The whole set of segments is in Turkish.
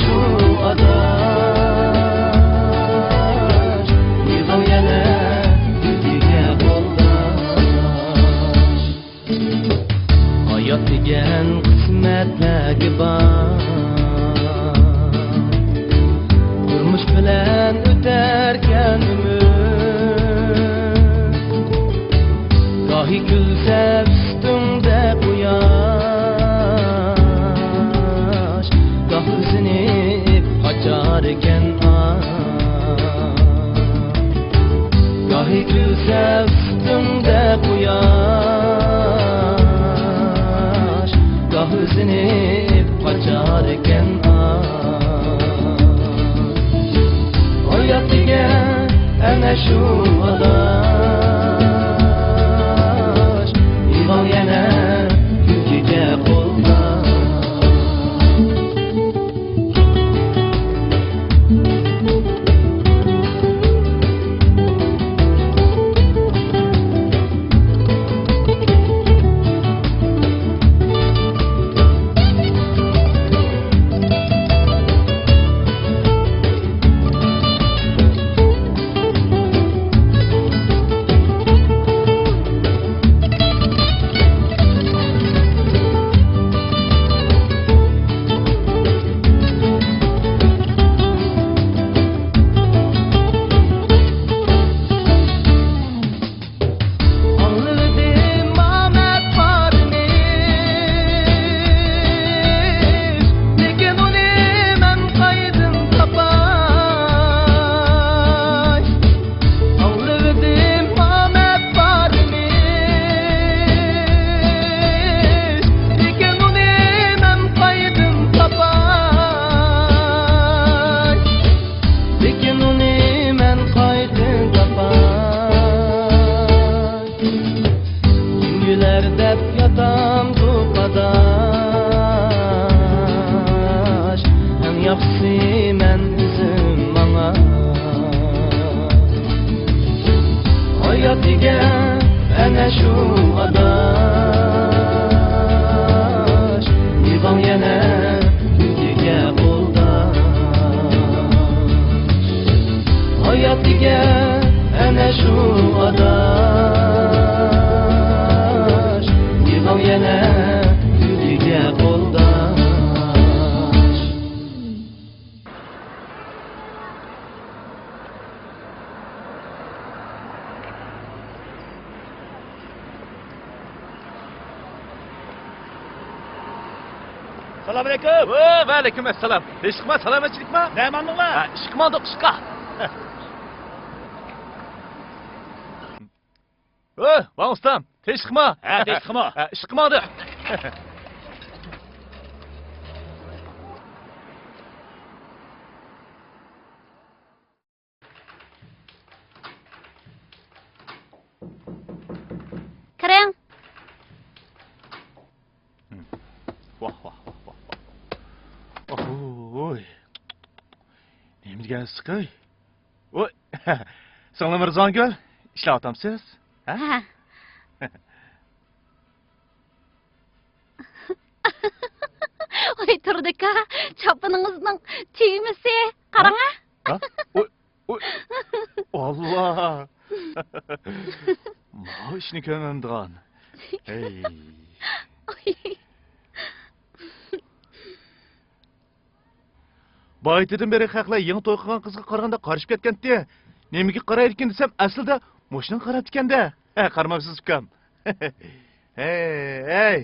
şu adaş Yığıl yana yüzüge qo'llash Hayot degan qismatdagi bar Turmush bilan o'tarkan umr Gohi kulsa ustimda quyosh Goh o'zini qochar ekan Gohi kulsa ustimda quyosh Goh o'zini qochar ekan Hayot degan ana shu adash Yig'ol yana yukiga qo'llash Hayot degan ana shu adash Yig'ol yana yukiga qo'llash Hayot degan ana shu adash Yig'ol yana yukiga qo'llash Assalomu alaykum. Va alaykum assalom. Ishqma, salomatchilikmi? Naymanminglar? Ishqmondiq, ishqa. Va ustam, teshqma. Ha, teshqma. Ishqmondiq. Kiring. Vah. Oy. Nima degan issiqay? Voy. Singlim Mirzongul, ishlayapsiz? Ha? Oy turdika, chopiningizning tiyimisi qarang a. Ha? Oy. Allah. Ma ishni ko'rmamdigan. Hey. Baytidan beri haqlar yangi to'y qilgan qizga qaraganda qarishib ketganda, nimaga qaraydi ekan desam, aslida moshning qarab ekanda. Qaramabsiz ukam. Hey.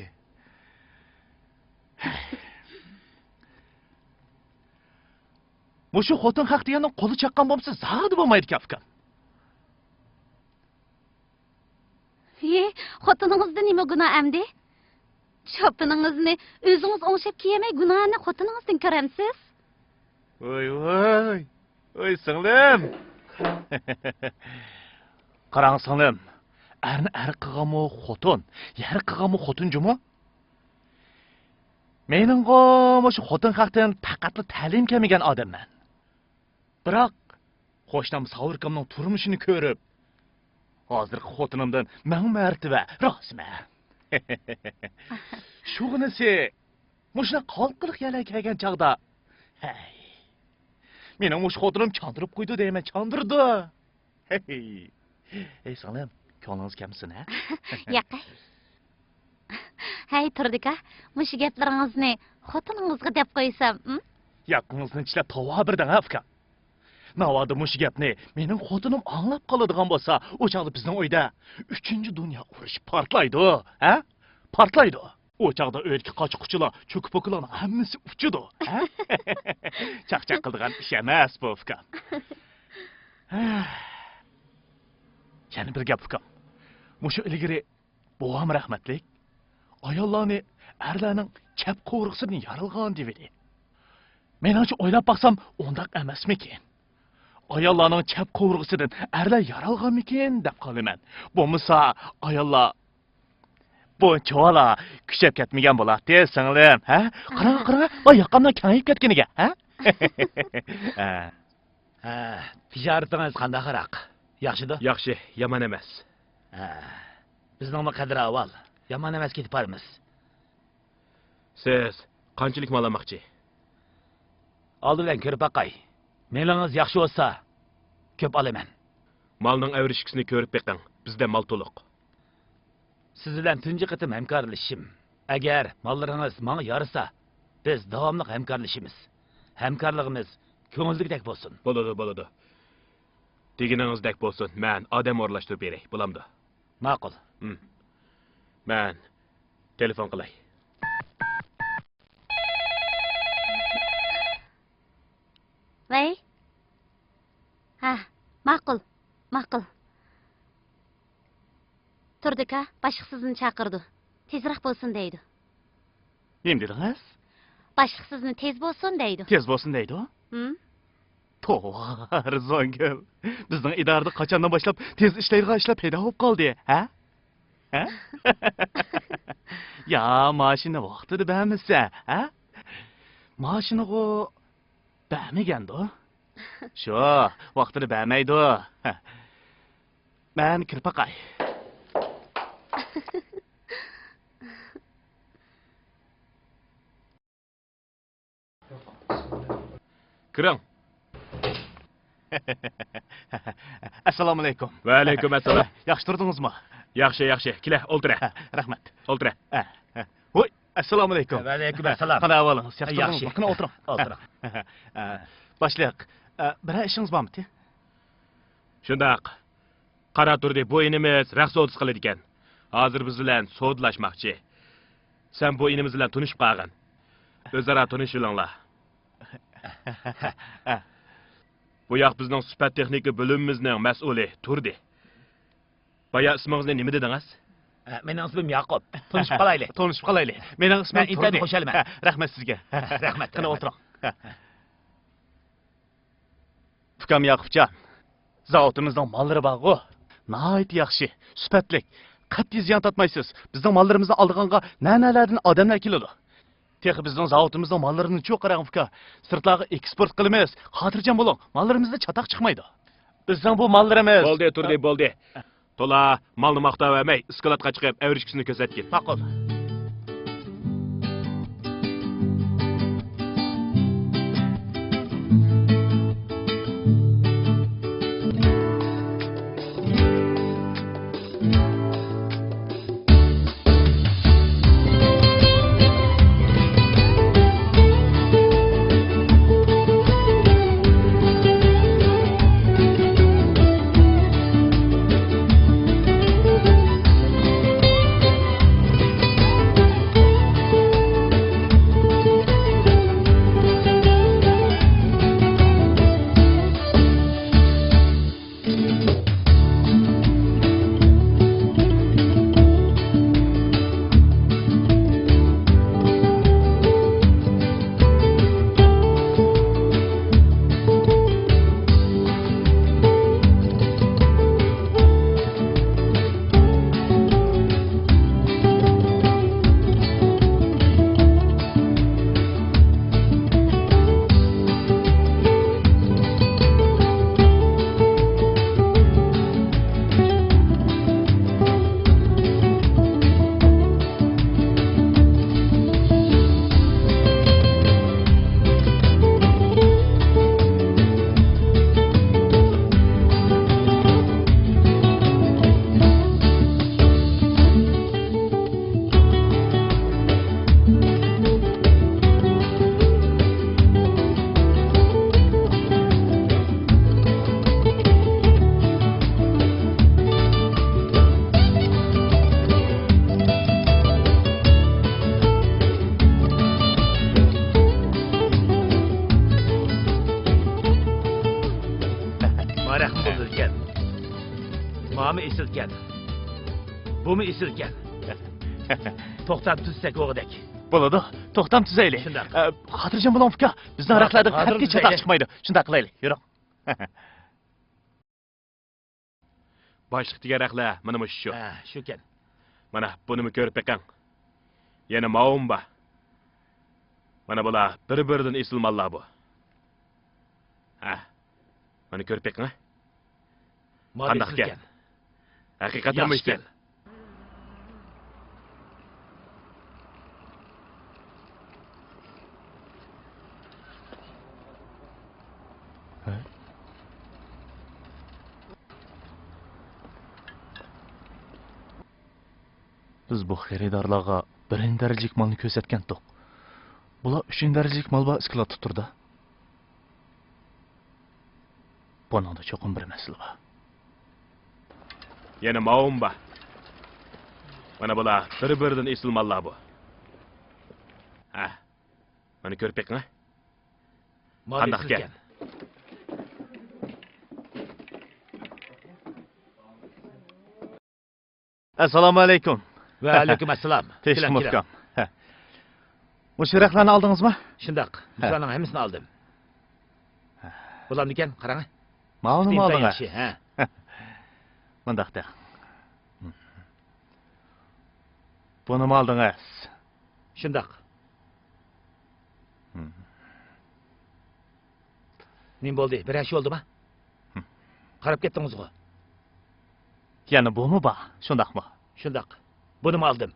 Mushu xotin haq deganning qo'li chaqqan bo'lsa, zodi bo'lmaydi ekan ukam. Xotiningizda nima gunoh amdi? Chopiningizni o'zingiz o'ngshab kiyamay gunohni xotiningizdan ko'ramsiz? Oy singlim. Qarang singlim. Arni qilganmi xotin, yar qilganmi xotin juma? Meningga shu xotin haqdan faqatli ta'lim kelmagan odamman. Biroq qo'shnim Savrkamning turmushini ko'rib, hozirgi xotinimdan ming martaba roziman. Shug'inisi, mushuna qalqiliq yana kelgan chaqda Hey. Mening o'sha xotinim chandırıp qo'ydi deyman, chandırdi. Hey. Ey singlim, ko'nglingiz kamsin, ha? Yo'q. Hey Turdika, mush gaplaringizni xotiningizga deb qo'ysam, Yaqingizni ishlab tova birdan afka. Navoda mush gapni mening xotinim anglab qoladigan bo'lsa, o chaqda bizning uyda 3-dunyo urushi portlaydi, ha? Portlaydi. O chaqda o'lka qochquchilar, cho'kpo'klar hammasi uchidi, ha? Chaqchaq qildigan ish emas bu afka. Yana bir gap ukam. Mushu ilgari bovam rahmatlik ayollarni erlarning chap qo'rg'isidan yaralgan debdi. Men ancha o'ylab baqsam, undaq emasmikin? Ayollarning chap qo'rg'isidan erlar yaralganmikin deb qolaman. Bo'lmasa ayollar bu cho'la kuchab ketmagan bo'ladi, singlim, ha? Qara, va yoqamdan kengayib ketganiga, ha? Tijoratingiz qandaqroq? Yaxshida? Yaxshi, yomon emas. Bizning qadr avval yomon emas ketib boramiz. Siz qanchalik mal olmoqchi? Oldi bilan ko'rib baqay. Meningiz yaxshi bo'lsa, ko'p olaman. Malning avrishkisini ko'rib beqing. Bizda mal to'liq. Siz bilan tunji qitim hamkorlashishim. Agar mollaringiz menga yarasa, biz davomli hamkorlashimiz. Hamkorligimiz ko'ngildagidek bo'lsin. Bo'ladi. Deginingizdek bo'lsin. Men odam o'rlashtirib beray. Bo'lamdi. Ma'qul. Men telefon qilay. Vay. Ha, ma'qul. Turdika, boshliq sizni chaqirdi. Tezroq bo'lsin deydi. Nima dedingiz? Boshliq sizni tez bo'lsin deydi. Tez bo'lsin deydi. Tovar zongil. Bizning idorada qachondan boshlab tez ishlaydigan ishlar paydo bo'lib qoldi, ha? Ha? Ya, mashina vaqtida bamisa, ha? Mashinaga bamigandi. Shu, vaqtida bamaydi. Men kirpaqay. Kiring. Assalomu alaykum. Va alaykum assalom. Yaxshi turdingizmi? Yaxshi. Kela, o'ltira. Rahmat. O'ltira. Voy, assalomu alaykum. Va alaykum assalom. Qanday ahvolingiz? Yaxshi Yaxshi. turdingizmi? Qani o'tiring. Boshliq, bir ishingiz bormi? Shundaq. Qara turdi, bu inimiz raqs o'tis qiladi ekan. Hozir biz bilan sodlashmoqchi. Sen bu inimiz bilan tunishib qolgin. O'zaro tunishinglar. Bu yoq bizning sifat texnika bo'limimizning mas'uli turdi. Baya ismingizni nima dedingiz? Mening ismim Yaqub. Tunishib qolaylik. Tanishib qolaylik. Mening ismim Men internet Turdi. qo'shalman. Rahmat sizga. Rahmat. Qani o'tiring. Ukam Yaqubjon. Zavotimizning mollari bor-ku. Nihoyat yaxshi, sifatlik. Qat'iy ziyon tatmaysiz. Bizning mollarimizni oldiganga nanalardan odamlar keladi. Texi bizning zavotimizning mollarini cho'q qarang uka. Sirtlarga eksport qilamiz. Xotirjam bo'ling. Mollarimizda chatoq chiqmaydi. Bizning bu mollarimiz. Bo'ldi, turdi, bo'ldi. To'la malni maqtavamay, iskolatga chiqib, avrishkisini ko'rsatgin. Ma'qul. esilken. Mami esilken. Bu mu esilken? To'xtab tuzsak o'g'idek. Bo'ladi. To'xtam tuzaylik. Shundoq. Xotirjam bo'ling uka. Bizning raqlardan Hozir qat'iy tuzaylik. chatoq chiqmaydi. Shunday qilaylik. Yuring. boshliq degan raqlar mana shu. Ha, shukan. Mana bunimi ko'rib beqing. Yana maumba. Mana bular bir-biridan esilmonlar bu. Ha. Mana ko'rib beqing. Qandaq ekan? Haqiqatan Yaxshi ekan? ekan. Biz bu xaridorlarga birinchi darajalik molni ko'rsatgan to'q. Bular uchinchi darajalik mol va iskilot turdi. Buningda cho'qim bir masala bor. Yana maumba. Mana bular bir-biridan esilmonlar bu. Ha. Mana ko'rib beqing. Qandaq ekan? Assalomu alaykum. Va alaykum assalom. Teşekkür ederim. Bu şiraqlarni oldingizmi? Shundoq. Bularning hammasini oldim. Bularni ekan, qarang. Ma'lum Imkon oldingiz. yaxshi, ha. Bundaqda. Buni oldingiz. Shundoq. Nim bo'ldi? Bir yaş oldimi? Qarab ketdingiz-ku. Yana bumi bor? Shundaqmi? Shundoq. Buni oldim.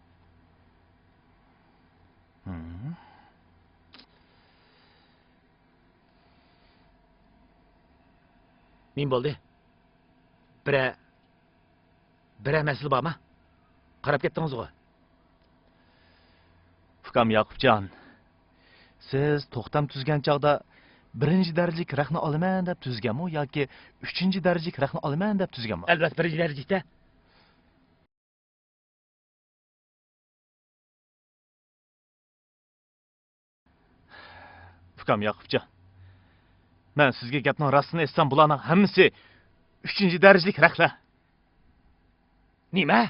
Nim bo'ldi? Bir masala bormi? Qarab ketdingiz-ku. Fukam Yaqubjon. Siz to'xtam tuzgan chog'da birinchi darajalik raqni olaman deb tuzganmi yoki uchinchi darajalik raqni olaman deb tuzganmi? Albatta birinchi darajada. Fukam Yaqubjon. Men sizga gapning rostini aytsam, bularning hammasi uchinchi darajalik raqlar. Nima?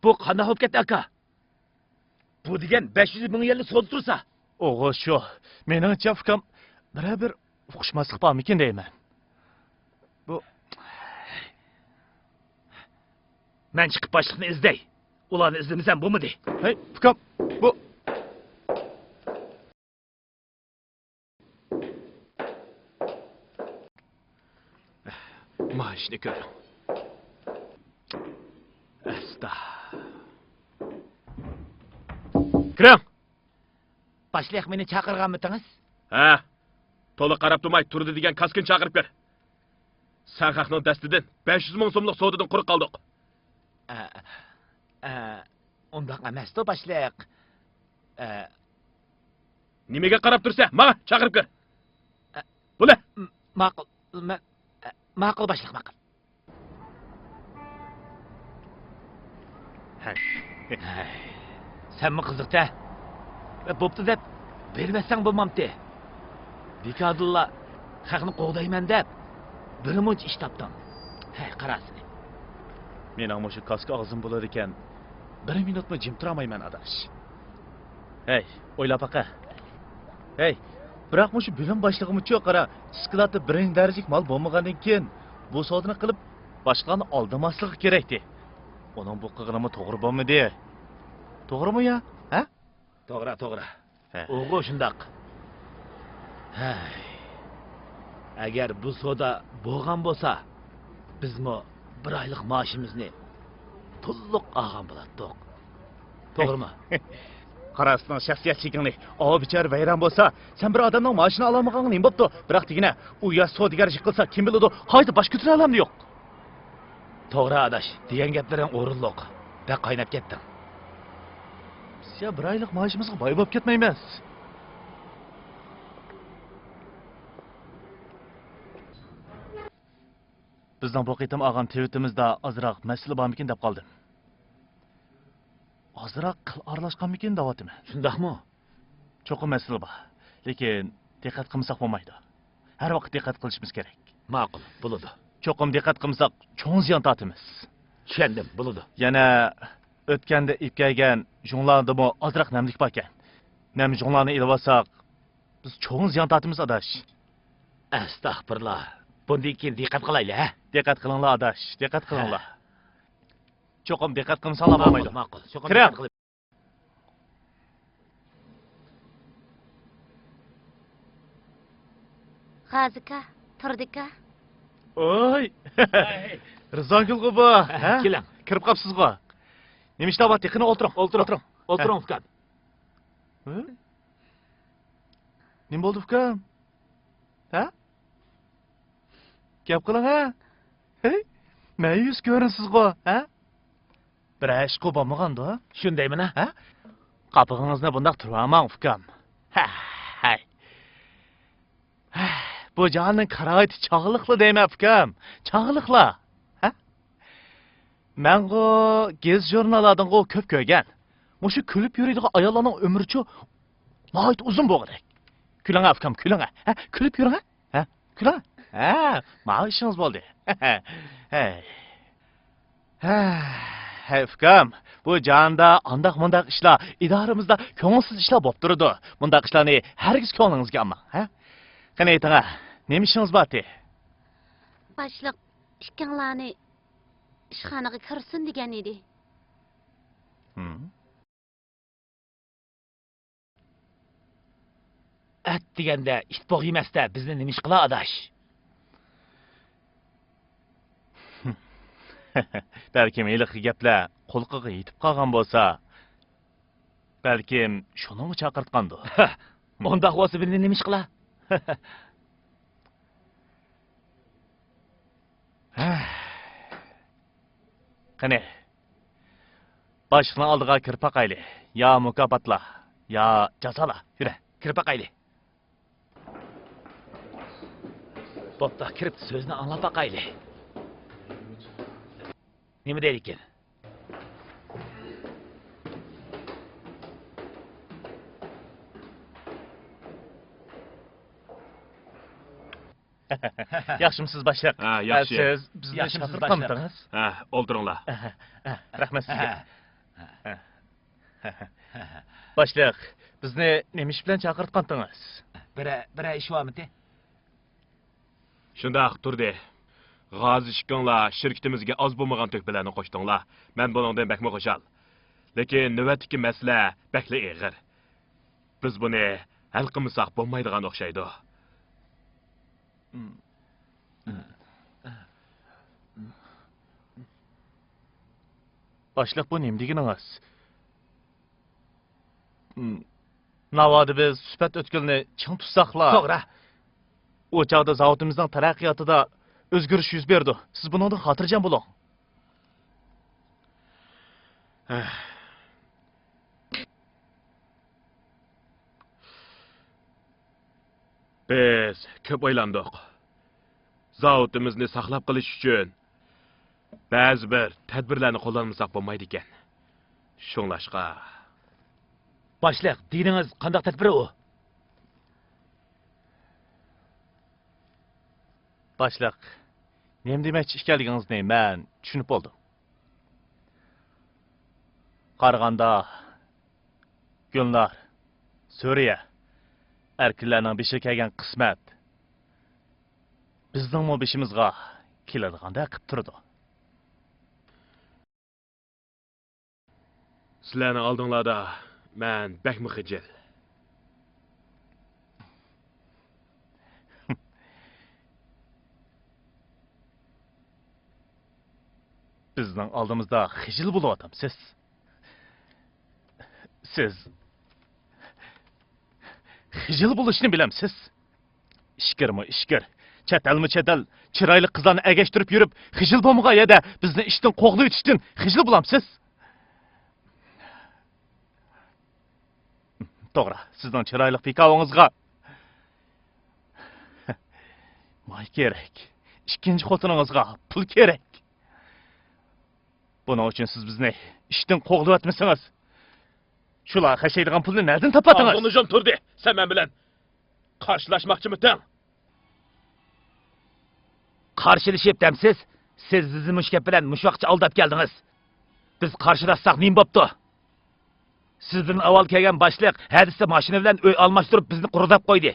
Bu qanday bo'lib ketdi aka? Bu degan 500 ming yillik so'z tursa. O'g'il shu. Meningcha Fukam bir o'qishmaslik bormikin deyman. Bu Men chiqib boshliqni izlay. Ularni izlamasam bo'lmadi. hey Fukam, bu Maaşını ko'ring. Asta. Kiring. Boshliq meni chaqirganmidingiz? Ha. To'liq qarab turmay turdi degan kaskin chaqirib ber. Sarxaqning dastidan 500 ming so'mlik sodidan quruq qoldik. Undaq emas-da boshliq. Nimaga qarab tursa, mana chaqirib ber. Bo'la. Ma'qul, ma'qul boshliq, ma'qul. Senmi qiziqda? Bo'pti deb bermasang bo'lmamdi. Bekadulla haqni qo'g'dayman deb bir muncha ish topdim. Hey, qarasini. mening mushu kaska og'zim bo'lar ekan. 1 minutmi jim turmayman adash. Hey, o'ylab baqa. Hey, biroq mushu bilim boshlig'im uchun qara, iskilotda birinchi darajalik mol bo'lmagandan keyin bu sodini qilib boshqani oldimasligi kerakdi. Uning bu qilg'ini to'g'ri bo'lmadi. To'g'rimi ya? Ha? To'g'ri, to'g'ri. Ha. O'g'il shundoq. Hay. Agar bu soda bo'lgan bo'lsa, bizmi bir oylik maoshimizni to'liq olgan bo'lardik. To'g'rimi? Qarasning shaxsiyatchiligini, o bichar vayron bo'lsa, sen bir odamning maoshini ololmaganing nima bo'pti? Biroq degina, u ya sodigarlik qilsa, kim biladi, qayta bosh ko'tara olamdi yo'q. To'g'ri adash, degan gaplaring o'rinliq. Baq qaynab ketdim. Biz ya bir oylik maoshimizga boy bo'lib ketmaymiz. Bizning bu qitim olgan tweetimizda ozroq masala bormikin deb qoldim. Ozroq qil aralashganmikin deyapman. Shundaqmi? Cho'qim masala bor. Lekin diqqat qilmasak bo'lmaydi. Har vaqt diqqat qilishimiz kerak. Ma'qul, bo'ladi. Cho'qim diqqat qilmasak, cho'ng ziyon tortamiz. Tushundim, bo'ladi. Yana o'tganda ipkaygan junglardimi ozroq namlik bor ekan. Nam junglarni ilib olsak, biz cho'ng ziyon tortamiz adash. Astag'firullah. Bundan keyin diqqat qilaylik, ha? Diqqat qilinglar adash, diqqat qilinglar. Cho'qim diqqat qilmasanlar bo'lmaydi. Ma'qul. Cho'qim Kiram. diqqat qilib. G'azika, turdika. Oy! Rizongul bu, ha? Keling. Kirib qopsiz-ku. Nima ishda bor? Qani o'tiring, o'tiring. O'tiring, ukam. Nima bo'ldi, ukam? Ha? Gap qiling, ha? Hey, ma'yus ko'rinsiz-ku, ha? Bir ish qilmaganda, Shundaymi, ha? Qopig'ingizni bundaq turib olmang, ukam. Ha, hay. Bu jonning qaroiti chog'liqli deyman, ukam. Chog'liqli. Ha? Men-ku gez jurnallardan ko'p ko'rgan. Mushu kulib yuradigan ayollarning umrichi nihoyat uzun bo'lgan. Kulang, ukam, kulang. Ha, kulib yuring, ha? Kulang. Ha, mana ishingiz bo'ldi. Hey. Hey, ukam, bu jonda andaq-mundaq ishlar idoramizda ko'ngilsiz ishlar bo'lib turadi. Bundaq ishlarni hargiz ko'nglingizga olmang, ha? Qani ayting, nima ishingiz bor-ti? Boshliq ikkanglarni ishxonaga kirsin degan edi. At deganda itboq emasda bizni nima ish qila adash? Balkim iliq gaplar qulqiga yetib qolgan bo'lsa, balkim shuni chaqirtqandir. Undaq bo'lsa bizni nima ish qila? Qani. Boshliqning oldiga kirib boqayli. Yo mukofotlar, yo jazolar. Yura, Kirib boqaylik. Bo'pti, kirib so'zni anglab boqaylik. Nima deydi ekan? Yaxshimisiz boshliq? Ha, yaxshi. Siz bizni Yaxshimisiz, chaqirtqandingiz? Ha, o'ldiringlar. Rahmat sizga. Boshliq, bizni nima ish bilan chaqirtqandingiz? Bira ish bormidi? Shundaq turdi. G'ozi ishkonglar shirkitimizga oz bo'lmagan to'kbilarni qo'shdinglar. Men buningdan bakma qo'shal. Lekin navbatdagi masala bakli eg'ir. Biz buni hal qilmasak bo'lmaydigan o'xshaydi. Boshliq, bu nima deganingiz? Navoda biz suhbat o'tkilni ching tutsaqlar. To'g'ri. O chog'da zavotimizning taraqqiyotida o'zgarish yuz berdi. Siz bundan xotirjam bo'ling. Biz ko'p o'ylandik. Zavodimizni saqlab qolish uchun ba'zi bir tadbirlarni qo'llanmasak bo'lmaydi ekan. Shunglashqa. Boshliq, diningiz qanday tadbir u? Boshliq, nima demoqchi ekanligingizni men tushunib oldim. Qarag'anda, Gulnar, Suriya, erkaklarning beshi kelgan qismat bizning beshimizga keladiganda qilib turdi. Sizlarni oldinglarda men bakmi xijil. Bizning oldimizda xijil bo'lyapsiz. Siz xijil bo'lishni bilamsiz. Ishkirmi ishkir, chatalmi chatal, chiroyli qizlarni agashtirib yurib, xijil bo'lmagan yerda bizni ishdan qo'g'lib o'tishdan xijil bo'lamsiz. To'g'ri, sizning chiroyli fikavingizga moy kerak. Ikkinchi xotiningizga pul kerak. Buning uchun siz bizni ishdan qo'g'lib o'tmasangiz, shular xashaydigan pulni nereden topatınız? Ağzını turdi. Sen men bilan qarshilashmoqchimisan? qarshilashib demsiz, siz bizni mushkap bilan mushvaqcha aldab keldingiz. Biz qarshilashsak nima bo'pti? Sizdan avval kelgan boshliq hadisda mashina bilan uy almashtirib bizni qurudab qo'ydi.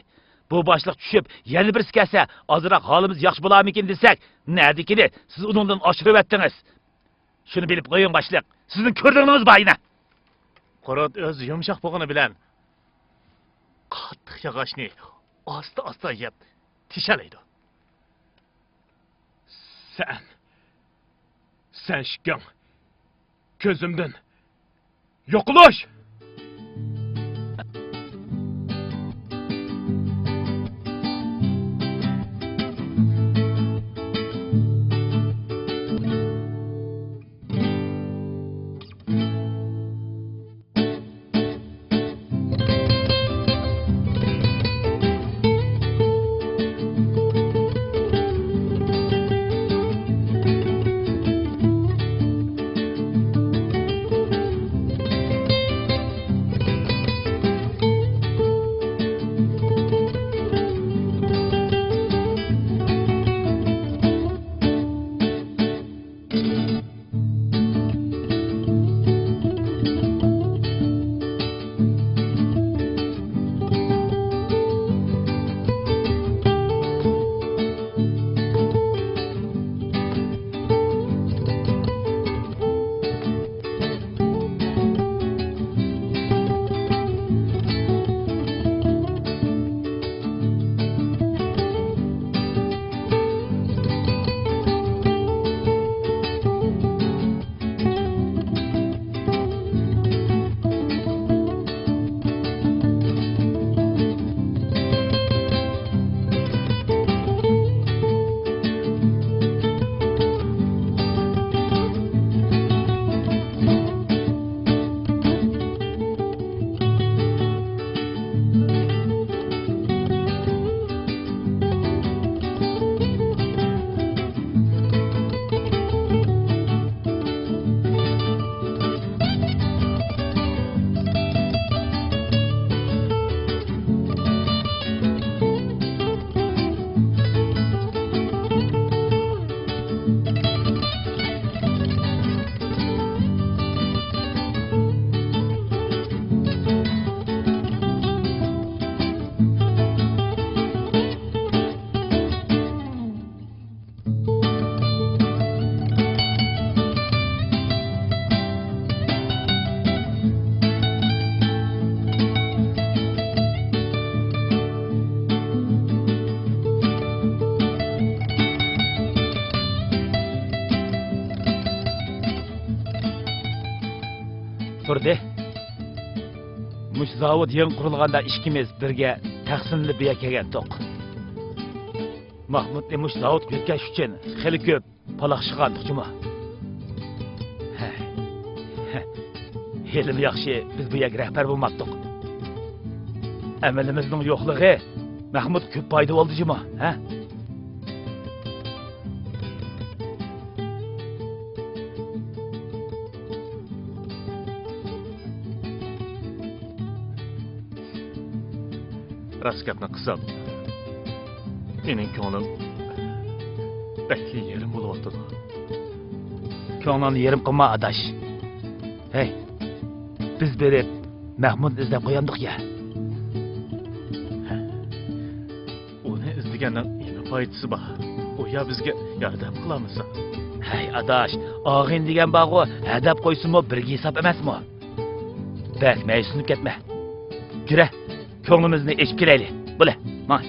Bu boshliq tushib, yana birisi kelsa, ozroq holimiz yaxshi bo'larmikin desak, nədikini siz uningdan oshirib etdingiz. Shuni bilib qo'ying boshliq. Sizning ko'rdingiz bayina. Qurut o'z yumshoq bo'g'ini bilan qattiq yog'ochni asta yeb tishalaydi. Sen şükkan. Gözümden. Yokuluş! Turdi. Mush zavod yangi qurilganda ikkimiz birga taqsimli biya kelgan to'q. Mahmudni mush zavod ketkash uchun xili ko'p paloq chiqardiqchimi? Helim yaxshi biz bu yerga rahbar bo'lmoqdik. Amalimizning yo'qligi Mahmud ko'p foyda oldijimi, ha? Rost gapni qilsam, mening ko'nglim bakli yerim bo'lib o'tdi. Ko'nglingni yerim qilma adash. Hey, biz berib Mahmudni izlab qo'yandik ya. Uni izlagandan nima foydasi bor? U ya bizga yordam qilamisa? Hey adash, og'in degan bag'o hadab qo'ysinmi birga hisob emasmi? Bak, maysunib ketma. Jura, ko'nglimizni eshib kelaylik. Bo'la, mana.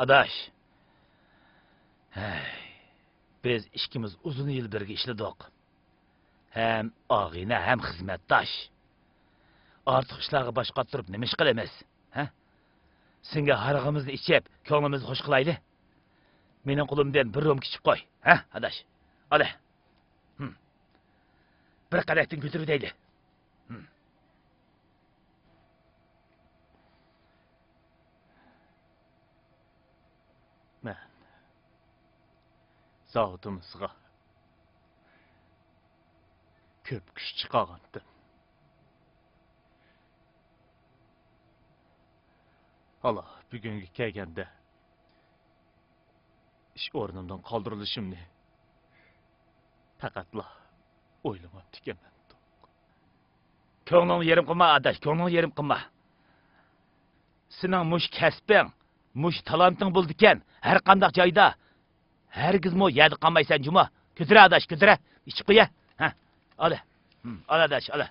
Adaş. Biz ikimiz uzun yıl birge işledik. Hem ağine hem hizmetdaş. Artık işlerge baş qattırıp nima ish qilamiz? Ha? Senga harig'imizni ichib, ko'nglimizni xush qilayli. Mening qo'limdan bir rom kichib qo'y. Ha, adash. Ala. Bir qadakdan ko'tarib deyli. Men zavodimizga ko'p kuch chiqargandim. Allah bugunga kelganda ish o'rnimdan qoldirilishimni faqatla o'ylamabdi ekanman. Ko'nglingni yerim qilma, adash, ko'nglingni yerim qilma. Sening mush kasbing, mush talanting bo'ldi ekan, har qanday joyda hargizmi yerda qolmaysan, juma. Ko'tira adash, ko'tira. Ichib qo'ya. Ha, ola. Ola adash, ola.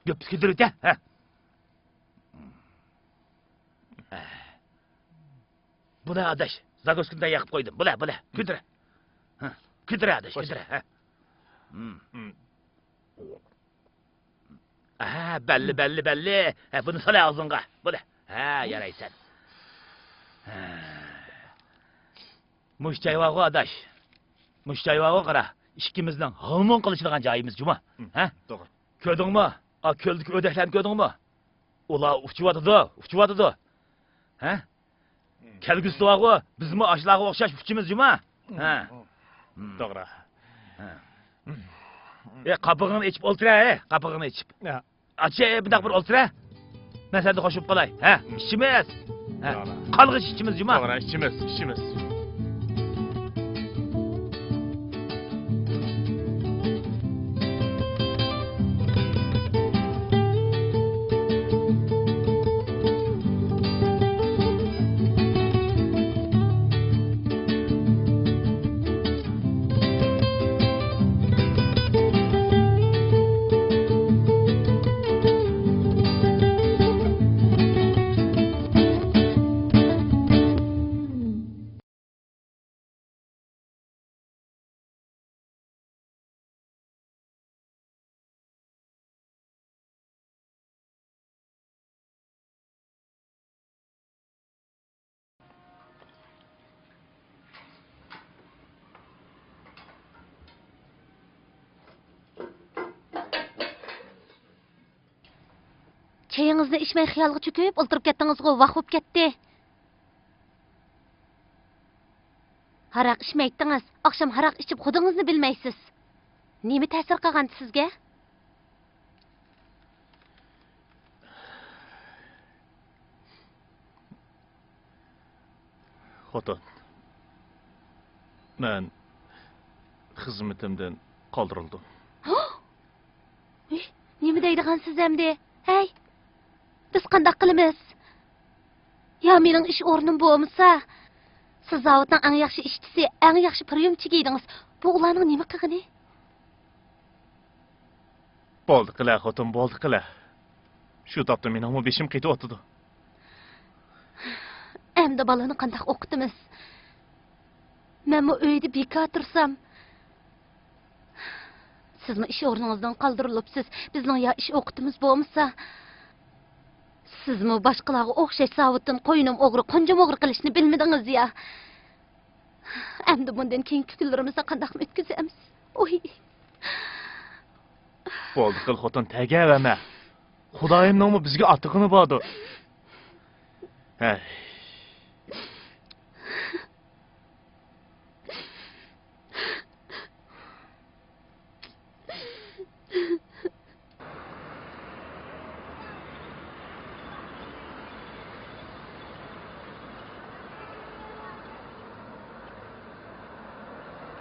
Gap ko'tirib ta, ha. Buna adash, zagoskunda yaqib qo'ydim. Bula, ko'tira. Ha, ko'tira adash, ko'tira, ha. Aha, belli. Ha, bunu sala ağzınğa. Bula. Ha, yaraysan. Muşçayvağı adaş. Muşçayvağı qara. İkimizden halmon qilishadigan joyimiz juma. Ha? To'g'ri. Ko'rdingmi? A ko'ldik o'daklarni ko'rdingmi? Ular uchiyotidu. Ha? Kelgusi vaqo bizmi ashlarga o'xshash uchimiz juma. Ha. To'g'ri. Qapig'ini ichib o'ltira, qapig'ini ichib. Ya. Acha, bundoq bir o'ltira. Men seni qo'shib qolay. Ha, ishimiz. Ha. Qalg'ish ishimiz juma. To'g'ri, ishimiz. Çayınızı içmey xiyalga çöküp, o'ltirib ketdingizga vaqt bo'lib ketdi. Haraq içmeydiniz, akşam haraq içip xudingizni bilmaysiz. Nima ta'sir qilgandi sizga? Xotin. Men xizmatimdan qoldirildim. Nima deydigansiz endi? Hey, biz qandaq qilamiz? Ya mening ish o'rnim bo'lmasa, siz zavodning eng yaxshi ishtisi, eng yaxshi priyomchigi edingiz. Bu ularning nima qilgani? Bo'ldi qila, xotin, bo'ldi qila. Shu topda mening ham beshim qaytib o'tdi. Endi balani qandaq o'qitimiz? Men bu uyda bekor tursam, sizning ish o'rningizdan qoldirilibsiz. Bizning ya ish o'qitimiz bo'lmasa, sizmi boshqalarga o'xshash zavoddan qo'yinim o'g'ri, qonjam o'g'ri qilishni bilmadingiz ya. Endi bundan keyingi kunlarimizda qandaq o'tkazamiz? Oy. Bo'ldi qil, xotin, tagavama. Xudoyimning bizga otig'ini bordi. Hey.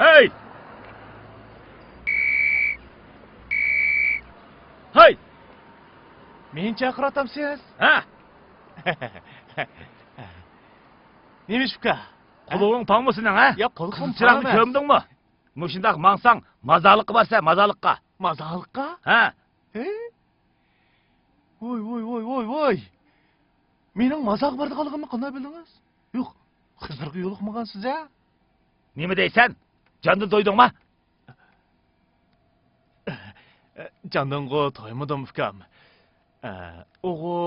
Hey! Hey! Meni chaqiratamsiz? Ha? Nima ish buka? Qulog'ing pang sening, ha? Yo'q, qulog'im Chiroqni pang emas. ko'mdingmi? Mushundaq mangsang, mazaliqqa borsa, mazaliqqa. Mazaliqqa? Ha? Voy. Mening mazoq bardiganligimni qanday bildingiz? Yo'q, Xizrga yo'liqmagansiz a? Nima deysan? Jondan to'ydingmi? Jandingo to'ymadim ukam. O'g'u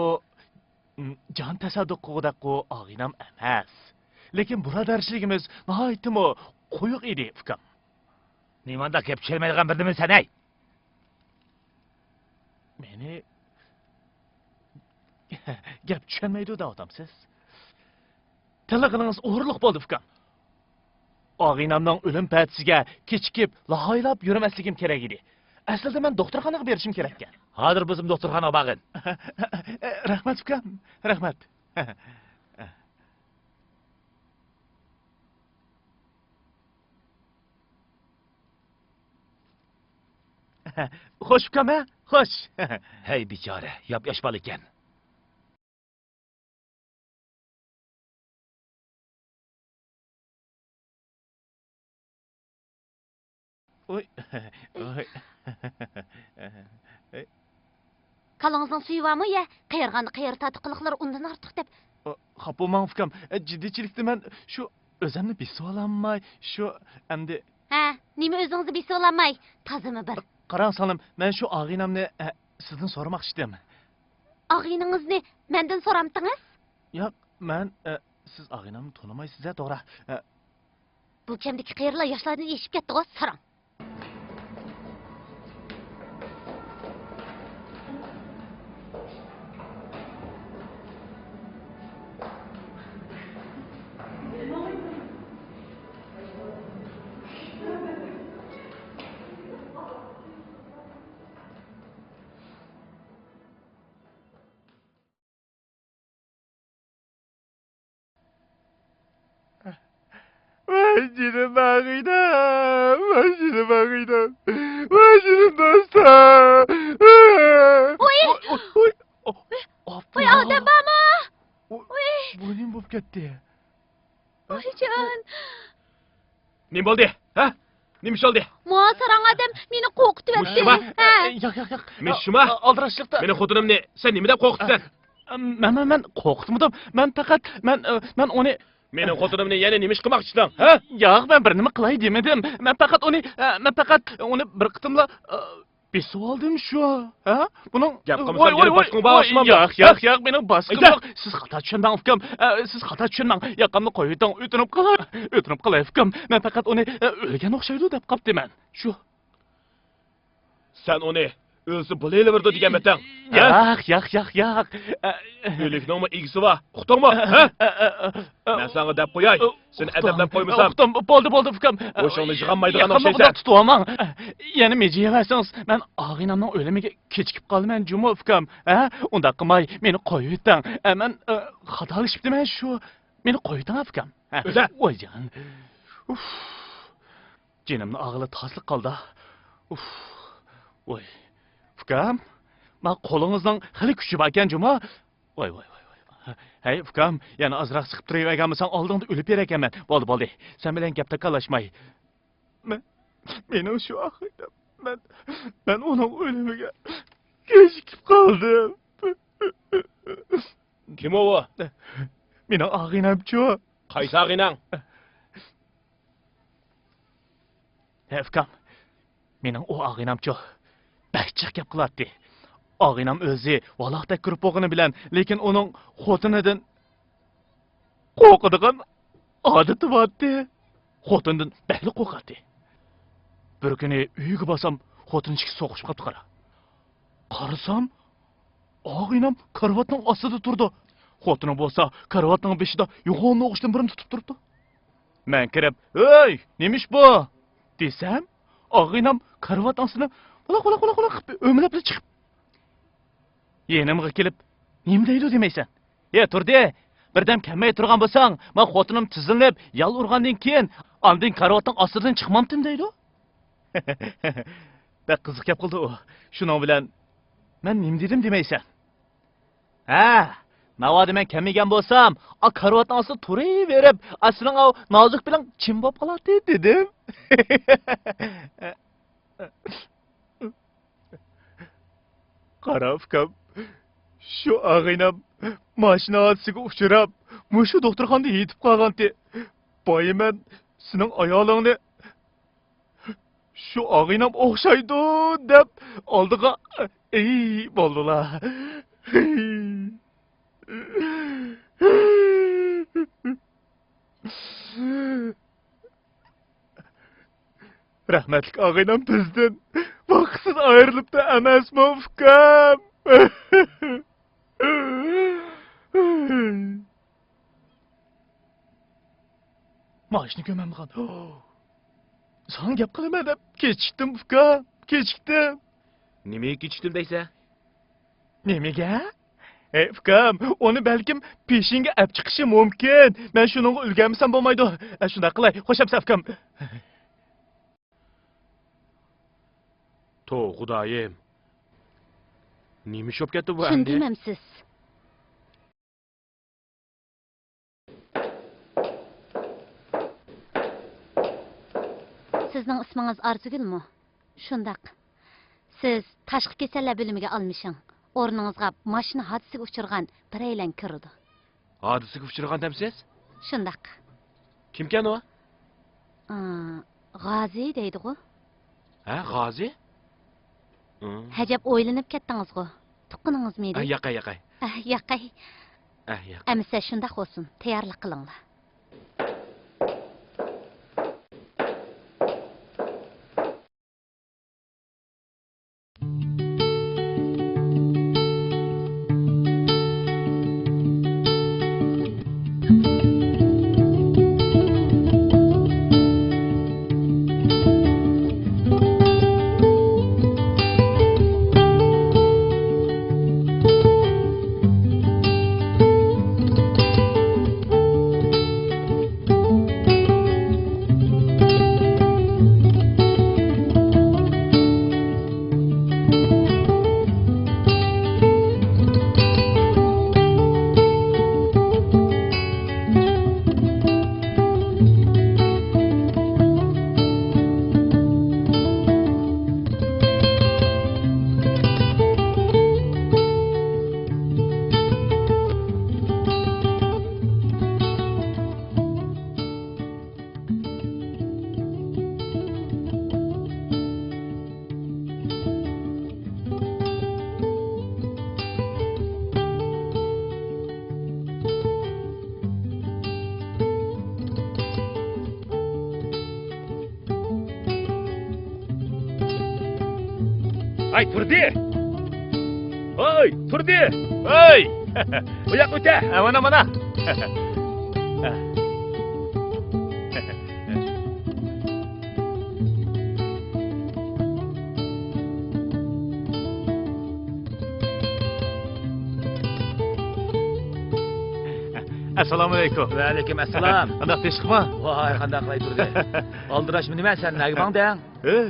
jon tasadduq qilgudaqu og'inam emas. Lekin birodarchiligimiz nihoyatmi quyuq edi ukam. Nimanda kep tushirmaydigan birdimi sen ey? Meni gap tushunmaydi da odamsiz. Tiligingiz o'g'irlik bo'ldi ukam. Og'inamning o'lim paytisiga kechikib lahoylab yurmasligim kerak edi. Aslida men doktorxonaga berishim kerak ekan. Hozir bizim doktorxona bag'in. Rahmat ukam, rahmat. Xo'sh ukam, xo'sh. Hey bichora, yosh bola ekan. Oy. Oy. Kalangızın suyu var mı ya? Qayırğanı qayır tatı qılıqlar ondan artıq dep. Xapolmang ukam, jiddichilikda men shu o'zimni besib olamay, shu endi Ha, nima o'zingizni besib olamay? Tazimi bir. qarang sanim, men shu og'inamni sizdan so'ramoqchi edim. Og'inangizni mendan so'ramdingiz? Yo'q, men siz og'inamni tonimaysiz-a, to'g'ri. Bu kimdiki qayırlar yoshlardan eshib ketdi-ku, so'ram. Başını bakıydım, başını bakıydım, başını dostum. Oy! Oy! Oy, odam bormi? Bu nima bo'lib ketdi? Oyjon. Nima bo'ldi? Ha? Nima ish oldi? Mo'sarang odam meni qo'rqityapti. Mushuma? Ha. Yo'q. Men shuma? Aldirashliqda. Meni xotinimni sen nima deb qo'rqitsan? Men qo'rqitmadim. Men faqat men uni Meni xotinimni yana nima ish qilmoqchisan? Ha? yo'q, men bir nima qilay demadim. Men faqat uni bir qitimla besib oldim shu. Ha? Buning Gap qilmasam yana boshqa bag'ishmam. Yo'q, mening boshqam Ayta. yo'q. Siz xato tushunmang ukam. Siz xato tushunmang. Yoqamni qo'ydim, o'tinib qolay ukam. Men faqat uni o'lgan o'xshaydi deb qopdiman. Shu. Sen uni o'zi bo'layverdi degan metang. Yo'q. O'likningmi igisi bor? Uqdingmi? Ha? Men senga deb qo'yay. Sen adablab qo'ymasam, Uqdim, bo'ldi ukam. o'shingni yig'olmaydigan Yaqinda o'xshaysan. tutib yana mejiyeversangiz, men og'inamning o'limiga kechikib qolman, juma ukam. Ha? Unda qilmay, meni qo'yitang. Men xatolashibdiman shu. Meni qo'yitang ukam. O'za. Voyjon. Uf. Jinimni og'ili tasliq qildi. Uf. Voy. Ukam, men qo'lingizning xili kuchi bor ekan, juma. Voy. Hey, ukam, yana azroq siqib turaverganmisan, oldingda o'lib ber ekanman. Bo'ldi. Sen bilan gap takalashmay. Mening shu oxirda men uning o'limiga kechikib qoldim. Kim u? Mening og'inam-chu. Qaysi og'inang? Hey, ukam, mening u og'inam-chu. Bachchiq gap qiladi. Og'inam o'zi valoqda kirib o'g'ini bilan, lekin uning xotinidan qo'rqadigan odati bordi. Xotindan bayli qo'rqadi. Bir kuni uyga borsam, xotinchiki so'qishib qoldi qara. Qarasam, og'inam karvatning ostida turdi. Xotini bo'lsa, karvatning beshida yo'g'onni o'qishdan birini tutib turibdi. Men kirib, "Ey, nima ish bu?" desam, og'inam karvat ostini qola o'mlab chiqib yenimga kelib, nima deydi demaysan? Turdi, birdan kelmay turgan bo'lsang, men xotinim tizinlab, yal urgandan keyin, andin karvatning ostidan chiqmamdim deydi. Bak qiziq gap qildi u. Shuning bilan men nima dedim demaysan? Ha, navoda men kelmagan bo'lsam, a karvatning ostida turaverib, asling o nozik bilan chim bo'lib qoladi dedim. Qarab, shu og'inam mashina hodisiga uchrab, mushu doktorxonada yetib qolgandi. Boyaman sening ayolingni shu og'inam o'xshaydi deb oldiga bo'ldilar. Rahmetlik ağaynam bizden vaksız ayrılıp da emasmi ukam. Maaşını gömem kaldı. Sana gap kılama deb kechikdim ukam, kechikdim. Nimaga kechikdim deysa? Nimaga? Ukam, onu belkim peshinga olib chiqishi mumkin. Men shuningga ulgurmasam bo'lmaydi. Shunday qilay, xo'shamsan ukam. To, Xudoyim. Nima shop ketdi bu Shuni endi? demamsiz. Sizning ismingiz Arzugulmi? Shundaq. Siz tashqi kasallar bo'limiga almishing. O'rningizga mashina hodisiga uchirgan bir aylan kirdi. Hodisiga uchragan demsiz? Shundaq. Kimkan u? G'azi deydi-ku. Ha, G'ozi? Hajab o'ylanib ketdingiz-ku. Tuqqiningizmi edi? Yaqay. Yaqay. Yaqay. Amsa shundaq bo'lsin. Tayyorlik qilinglar. Ay Turdi! Oy, Turdi! Oy! Bu yoqqa o'ta. Mana. Assalomu alaykum. Va alaykum assalom. Qanday teshqima? Voy, qanday qilay Turdi? Oldirashmi nima sen nega bangdang? Ey.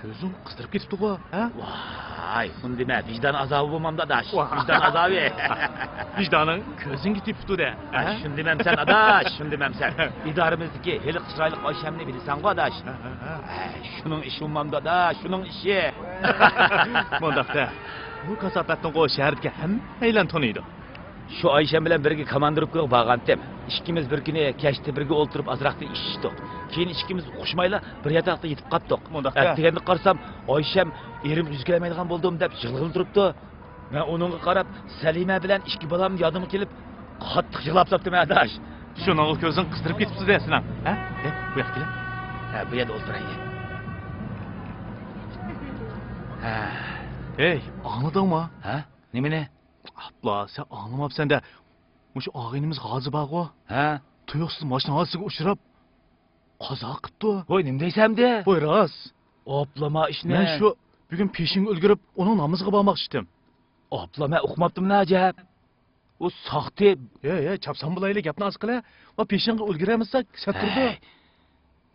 Ko'zim qistirib ketibdi-ku, ha? Voy, buni dema, vijdon azobi bo'lmamda adash. Voy. Vijdon azobi. Vijdoning ko'zingga tepibdi de. Shuni demamsan adash, shuni demamsan. Idoramizdagi heli qisroyli Oyshamni bilsan-ku adash. Shuning ishi bo'lmamda adash, shuning ishi. Bundaqda. Bu kasobatning qo'y shaharga hammaylan taniydi. Shu Oyshan bilan birga komandirib qo'yib borgandim. Ikkimiz bir kuni kashda birga o'ltirib azroqda ishishdik. Keyin ikkimiz uqishmayla bir yotoqda yetib qoldik. Bundaqda. Atdiganda qarsam Oysham erim yuz kelmaydigan bo'ldim deb yig'lab turibdi. Men uningga qarab Salima bilan ikki bolam yodimga kelib qattiq yig'lab topdim adash. Shuning ko'zing qistirib ketibdi desin, ha? Bu yoqqa kel. Ha, bu yerda o'ltiraylik. Ha, Ey, anladingmi? ha? Nimani? Abla, sen anlamabsan-da. Mush og'inimiz G'ozi bog'u. Ha? Tuyuqsiz mashina hodisiga uchrab qazo qilibdi. Voy, nima deysan-de? Voy rost. Oplama ishni. Men shu bugun peshinga ulgurib, uning namoziga bormoqchi edim. Oplama o'qimabdim najab. U soxti. Ey, chapsan bo'laylik, gapni oz qila. Va peshinga ulguramizsak, saturdi.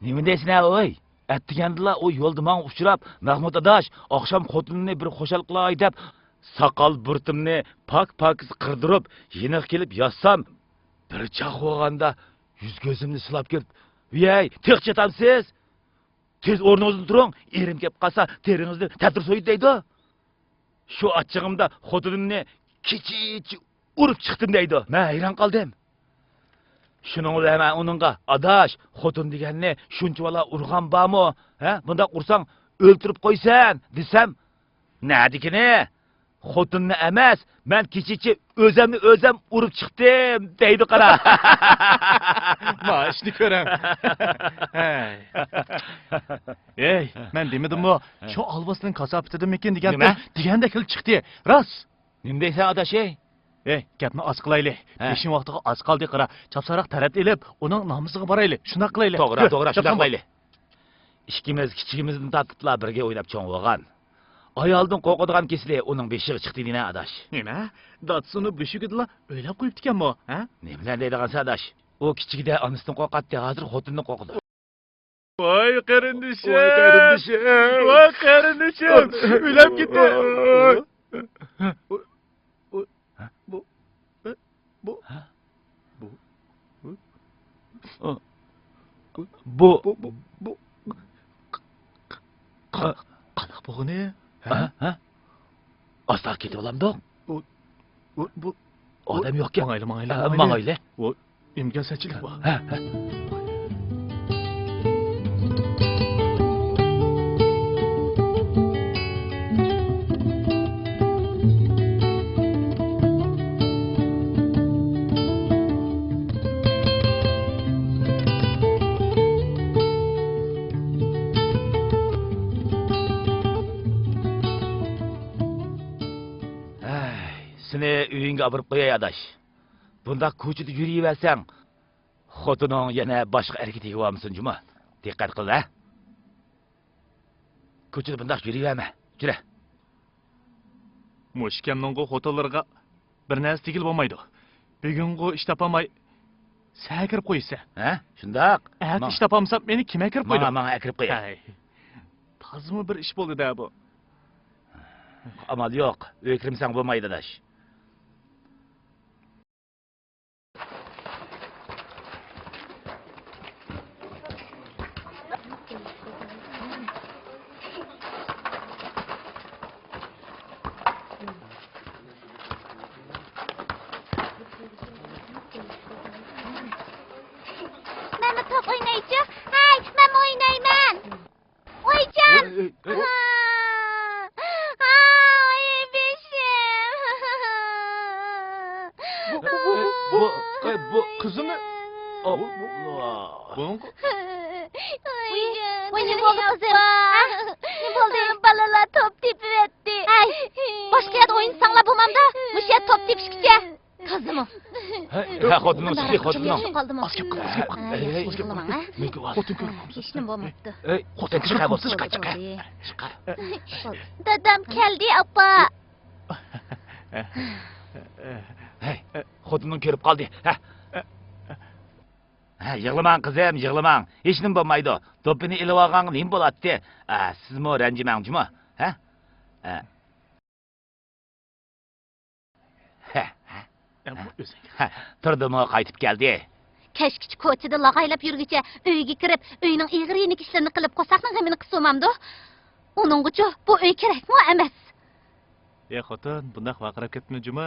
Nima deysan, oy? Attigandlar o yo'lda men uchrab, Mahmud adash, oqshom xotinini bir xo'shal qilay deb soqol burtimni pak qirdirib, yiniq kelib yossam, bir chaq bo'lganda yuz ko'zimni silab kelib, "Voy, tiq chetamsiz? Tez o'rningizdan turing, erim kelib qolsa, teringizni tatir so'ydi" deydi. Shu achchig'imda xotinimni kichik urib chiqdim deydi. Men hayron qoldim. Shuning bilan men uningga adash, xotin deganni shuncha bola urgan bormi? Ha? Bunda ursang o'ltirib qo'ysan desam, nədikini? Xotinni emas, men kechichi o'zim urib chiqdim deydi qara. Ma ishni ko'ram. Ey, men demadimmi, shu olbosning kasabitidanmikin Nima? deganda kelib chiqdi. Rost. Nima deysan adash? Ey, gapni oz qilaylik. Peshin vaqtiga oz qoldi qara. Chapsaroq taraf elib, uning nomusiga boraylik. Shunday qilaylik. To'g'ri, shunday qilaylik. Ikkimiz kichigimizni tatiblar birga o'ynab cho'ng bo'lgan. Ayoldan qo'rqadigan kesli uning beshig'i chiqdi dina adash. Nima? Datsuni beshigidla o'ylab qo'yibdi ekanmi, ha? Nima bilan deydigan adash? U kichigida onasidan qo'rqatdi, hozir xotindan qo'rqadi. Voy qarindishim. Voy qarindishim. O'ylab ketdi. Bu qanaqa bo'lg'ini? Ha? Astar ketib olamdi. Bu Odam yo'q-ku. Mang'ayli. Mang'ayli. Voy, imkonsizchilik bor. Ha. Seni uyingga olib qo'yay adash. Bunda ko'chada yuraversang, xotining yana boshqa erkak tegib olmasin juma. Diqqat qil, ha? Ko'chada bunda yuraverma. Jura. Mushkamningga xotinlarga bir narsa tegil bo'lmaydi. Bugungi ish topamay sakirib qo'ysa. Ha? Shundoq. Ish topamsam meni kim akirib qo'ydi? Menga akirib qo'y. Tazmi bir ish bo'ldi-da bu. Amal yo'q. Uyga kirmsang bo'lmaydi adash. Mama top oynaychi. Hay, men oynayman. Oyjon. Ay, beshim. Bu qizimi? Voy, ne bo'ldi qizim? Ne bo'ldi? Balalar top tepib etdi. Ay, boshqa yerda o'yinsanlar bo'lmamda. Mush yer top tepishkicha. Qizim. Ha, xotining chiqdi, xotining. Ozgap qil. Xotin ko'rib. Ishni bo'lmabdi. Ey, xotin chiqar. Dadam keldi, appa. Hey, xotining ko'rib qoldi. Ha, yig'lamang qizim, yig'lamang. Hech nima bo'lmaydi. To'pini ilib olgan nima bo'ladi? Sizmi ranjimang juma? Ha? Turdimi, qaytib keldi. Kechkichi ko'chada lag'aylab yurgicha uyga kirib, uyning ig'rinik ishlarini qilib qo'saqning g'amini qisomamdi. Uningcha bu uy kerakmi emas? Ey xotin, bundaq vaqirab ketma juma.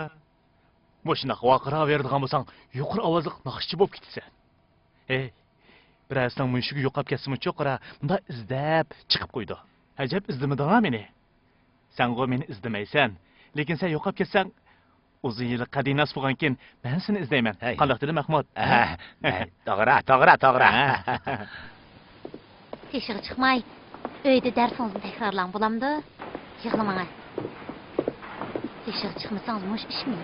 Mushunaq vaqirab berdigan bo'lsang, yuqori ovozli naqshchi bo'lib ketsan. Ey, birazdan mushugi yo'qab ketsin-chi, qara, bunda izlab chiqib qo'ydi. Ajab izlamadan meni. Sen go meni izlamaysan, lekin sen yo'qab ketsang, uzun yil qadinas bo'lgankin, men seni izlayman. Qandoq dedi Mahmud? To'g'ri. Teshig'i chiqmay, uyda darsingizni takrorlang bo'lamdi. Yig'lamang. Teshig'i chiqmasangiz mush ishmi?